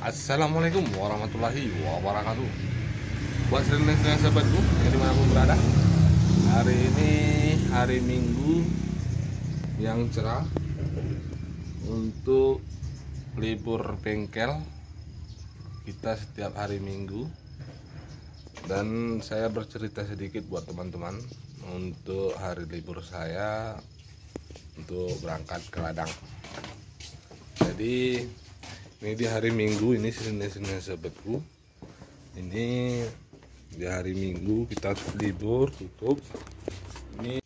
Assalamualaikum warahmatullahi wabarakatuh. Buat sering-sering sahabatku yang dimanapun berada, hari ini hari Minggu yang cerah untuk libur bengkel kita setiap hari Minggu. Dan saya bercerita sedikit buat teman-teman untuk hari libur saya untuk berangkat ke ladang. Jadi ini di hari Minggu, ini Senin sahabatku. Ini di hari Minggu kita libur tutup. Ini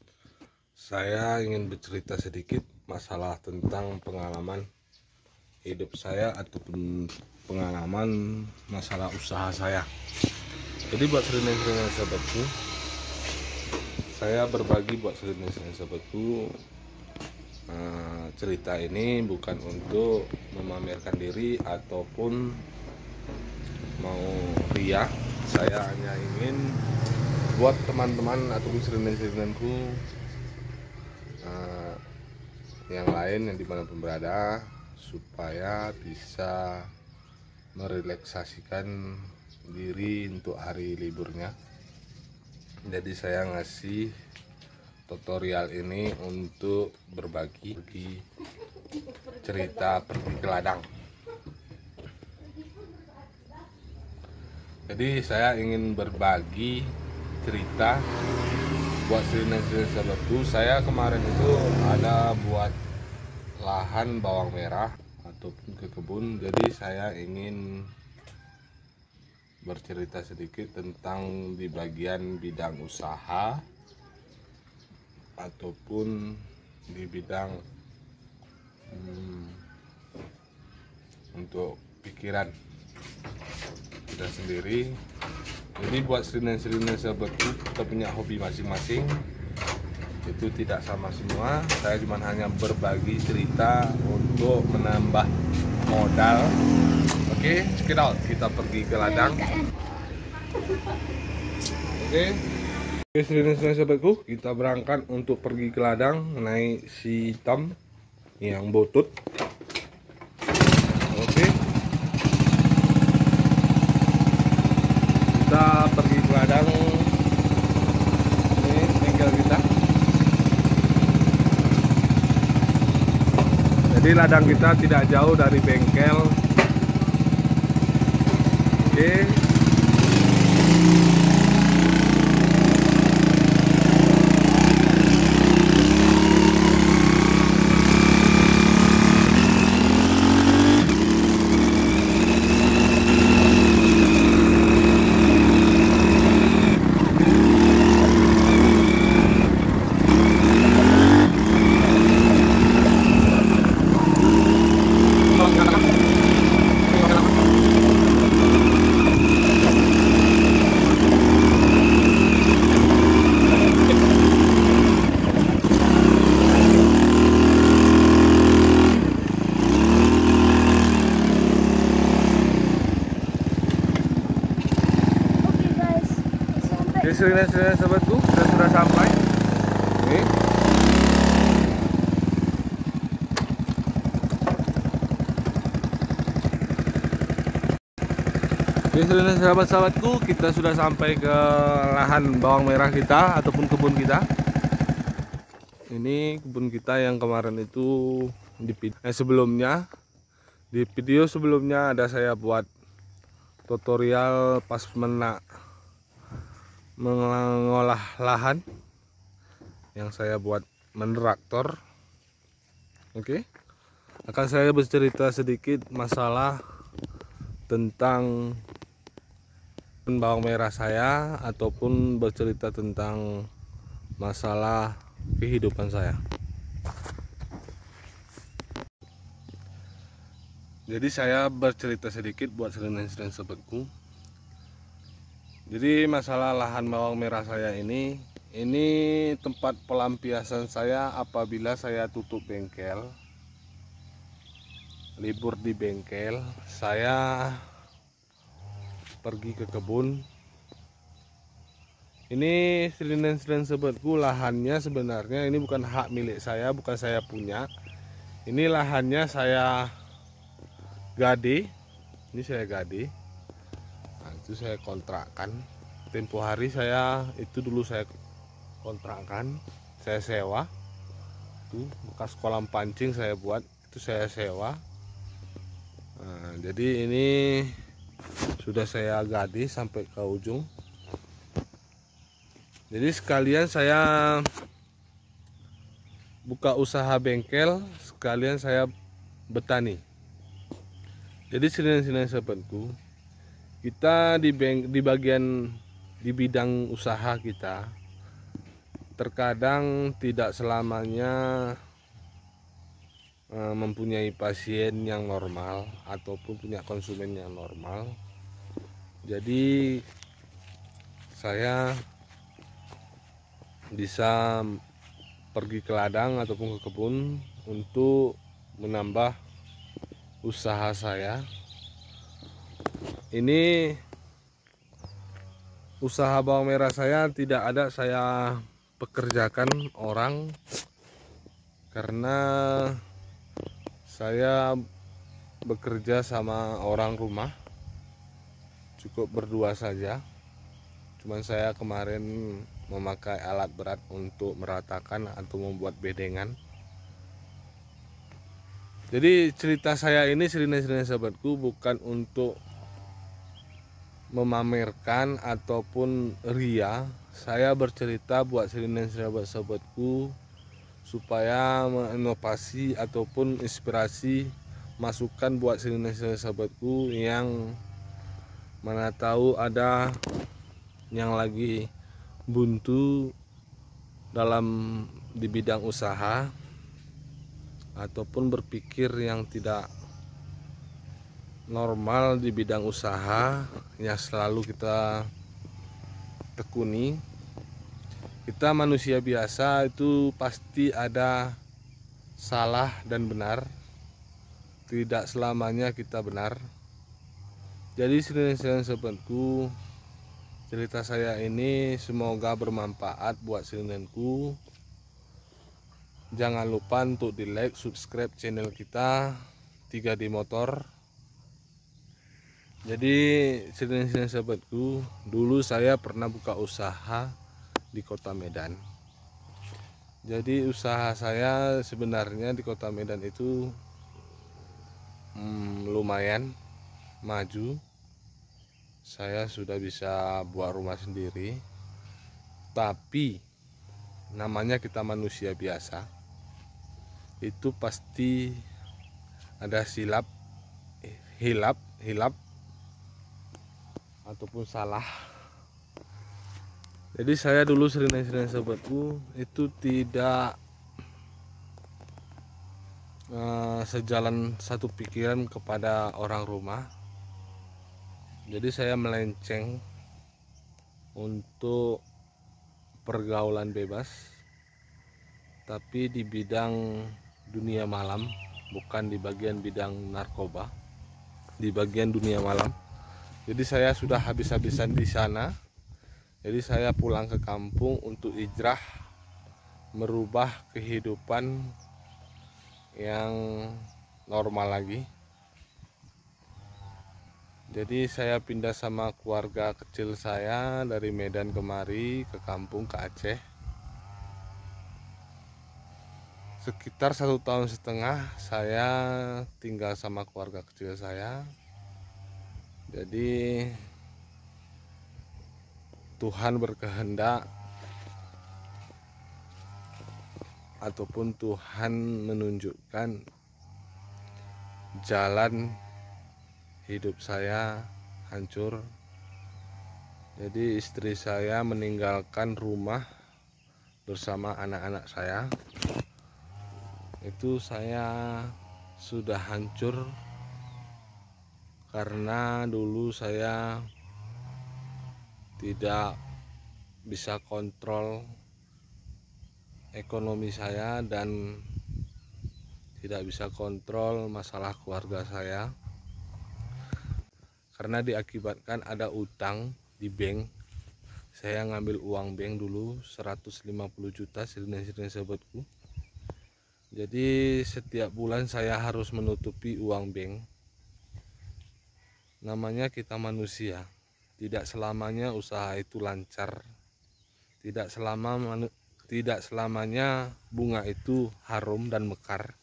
saya ingin bercerita sedikit masalah tentang pengalaman hidup saya ataupun pengalaman masalah usaha saya. Jadi buat Senin sahabatku, saya berbagi buat Senin sahabatku. Cerita ini bukan untuk memamerkan diri ataupun mau riak. Saya hanya ingin buat teman-teman ataupun sering-seringku yang lain yang dimanapun berada supaya bisa merelaksasikan diri untuk hari liburnya. Jadi saya ngasih tutorial ini untuk berbagi cerita pergi ke ladang. Jadi saya ingin berbagi cerita buat sering-sering sahabatku. Saya kemarin itu ada buat lahan bawang merah ataupun ke kebun. Jadi saya ingin bercerita sedikit tentang di bagian bidang usaha ataupun di bidang untuk pikiran kita sendiri. Jadi buat sering-sering sahabatku, kita punya hobi masing-masing, itu tidak sama semua. Saya cuma hanya berbagi cerita untuk menambah modal. Oke, check it out, kita pergi ke ladang. Oke, sering-sering sahabatku, kita berangkat untuk pergi ke ladang naik si hitam yang butut. Oke, kita pergi ke ladang. Ini bengkel kita. Jadi ladang kita tidak jauh dari bengkel. Oke, sering sahabatku, sudah sampai. Nih. Sering sahabat-sahabatku, kita sudah sampai ke lahan bawang merah kita ataupun kebun kita. Ini kebun kita yang kemarin itu di video sebelumnya ada saya buat tutorial pas mengolah lahan yang saya buat menraktor. Oke, akan saya bercerita sedikit masalah tentang bawang merah saya ataupun bercerita tentang masalah kehidupan saya. Jadi saya bercerita sedikit buat sering-sering sahabatku. Jadi masalah lahan bawang merah saya ini tempat pelampiasan saya apabila saya tutup bengkel, libur di bengkel, saya pergi ke kebun. Ini sering sahabatku, lahannya sebenarnya ini bukan hak milik saya, bukan saya punya. Ini lahannya saya gade Ini saya gade. Nah, itu saya kontrakkan. Tempo hari saya itu dulu saya kontrakkan, saya sewa. Itu bekas kolam pancing saya buat, itu saya sewa. Nah, jadi ini sudah saya gade sampai ke ujung. Jadi sekalian saya buka usaha bengkel, sekalian saya bertani. Jadi sini sahabatku, kita di bagian di bidang usaha kita terkadang tidak selamanya mempunyai pasien yang normal ataupun punya konsumen yang normal. Jadi saya bisa pergi ke ladang ataupun ke kebun untuk menambah usaha saya. Ini usaha bawang merah saya tidak ada saya pekerjakan orang, karena saya bekerja sama orang rumah, cukup berdua saja. Cuman saya kemarin memakai alat berat untuk meratakan atau membuat bedengan. Jadi cerita saya ini sahabatku bukan untuk memamerkan ataupun ria. Saya bercerita buat sahabat-sahabatku supaya menginovasi ataupun inspirasi masukan buat sahabatku yang mana tahu ada yang lagi buntu di bidang usaha ataupun berpikir yang tidak normal di bidang usaha yang selalu kita tekuni. Kita manusia biasa itu pasti ada salah dan benar, tidak selamanya kita benar. Jadi sahabatku, cerita saya ini semoga bermanfaat buat selinenku. Jangan lupa untuk di like, subscribe channel kita 3D Motor. Jadi sahabatku, dulu saya pernah buka usaha di Kota Medan. Jadi usaha saya sebenarnya di Kota Medan itu lumayan maju. Saya sudah bisa buat rumah sendiri, tapi namanya kita manusia biasa, itu pasti ada hilap ataupun salah. Jadi saya dulu sering sahabatku itu tidak sejalan satu pikiran kepada orang rumah. Jadi saya melenceng untuk pergaulan bebas, tapi di bidang dunia malam, bukan di bagian bidang narkoba, di bagian dunia malam. Jadi saya sudah habis-habisan di sana. Jadi saya pulang ke kampung untuk hijrah, merubah kehidupan yang normal lagi. Jadi saya pindah sama keluarga kecil saya dari Medan kemari ke kampung, ke Aceh. Sekitar 1,5 tahun saya tinggal sama keluarga kecil saya. Jadi Tuhan berkehendak ataupun Tuhan menunjukkan jalan hidup saya hancur. Jadi istri saya meninggalkan rumah bersama anak-anak saya. Itu saya sudah hancur karena dulu saya tidak bisa kontrol ekonomi saya dan tidak bisa kontrol masalah keluarga saya. Karena diakibatkan ada utang di bank. Saya ngambil uang bank dulu 150 juta sahabatku. Jadi setiap bulan saya harus menutupi uang bank. namanya kita manusia. Tidak selamanya usaha itu lancar. Tidak selamanya bunga itu harum dan mekar.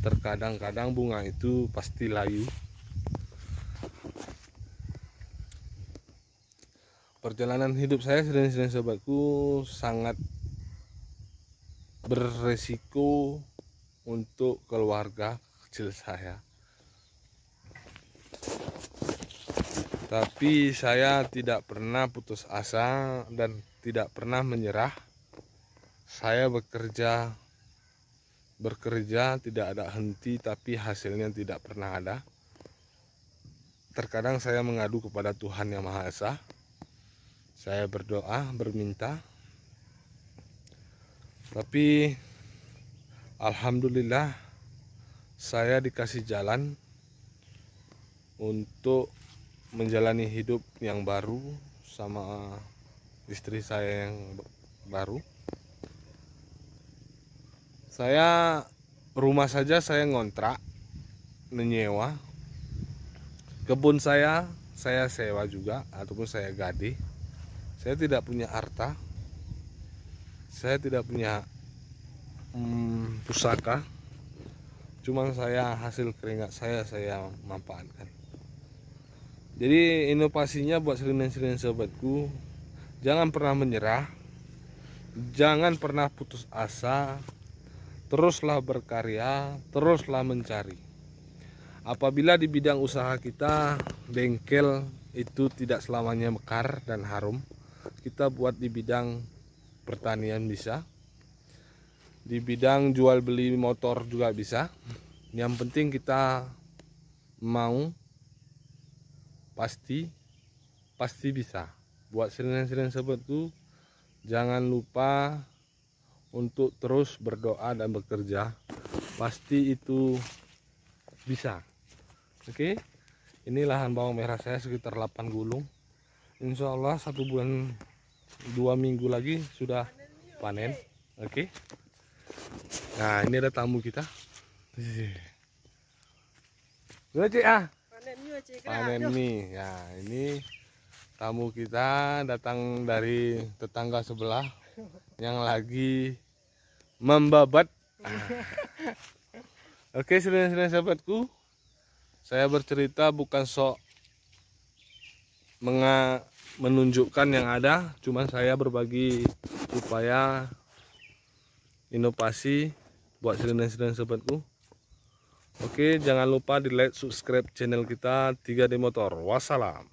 Terkadang-kadang bunga itu pasti layu. Perjalanan hidup saya sedang sobatku sangat beresiko untuk keluarga kecil saya. Tapi saya tidak pernah putus asa dan tidak pernah menyerah. Saya bekerja tidak ada henti, tapi hasilnya tidak pernah ada. Terkadang saya mengadu kepada Tuhan Yang Maha Esa. Saya berdoa, berminta. Tapi alhamdulillah saya dikasih jalan untuk menjalani hidup yang baru sama istri saya yang baru. Saya rumah saja saya ngontrak, menyewa. Kebun saya sewa juga ataupun saya gade. Saya tidak punya harta. Saya tidak punya pusaka. Cuman saya hasil keringat saya manfaatkan. Jadi inovasinya buat sering-sering sobatku, jangan pernah menyerah, jangan pernah putus asa, teruslah berkarya, teruslah mencari. Apabila di bidang usaha kita, bengkel itu tidak selamanya mekar dan harum, kita buat di bidang pertanian bisa, di bidang jual beli motor juga bisa. Yang penting kita mau, pasti bisa. Buat sering-sering sobatku, jangan lupa untuk terus berdoa dan bekerja, pasti itu bisa. Oke, ini lahan bawang merah saya sekitar 8 gulung. Insya Allah 1 bulan 2 minggu lagi sudah panen. Oke. Nah, ini ada tamu kita. Panen mie. Ya, ini tamu kita datang dari tetangga sebelah yang lagi membabat. Oke, saudara-saudara sahabatku, saya bercerita bukan sok menunjukkan yang ada, cuman saya berbagi supaya inovasi buat saudara-saudara sahabatku. Oke, jangan lupa di like, subscribe channel kita 3D Motor. Wassalam.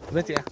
Udah, Cik ya.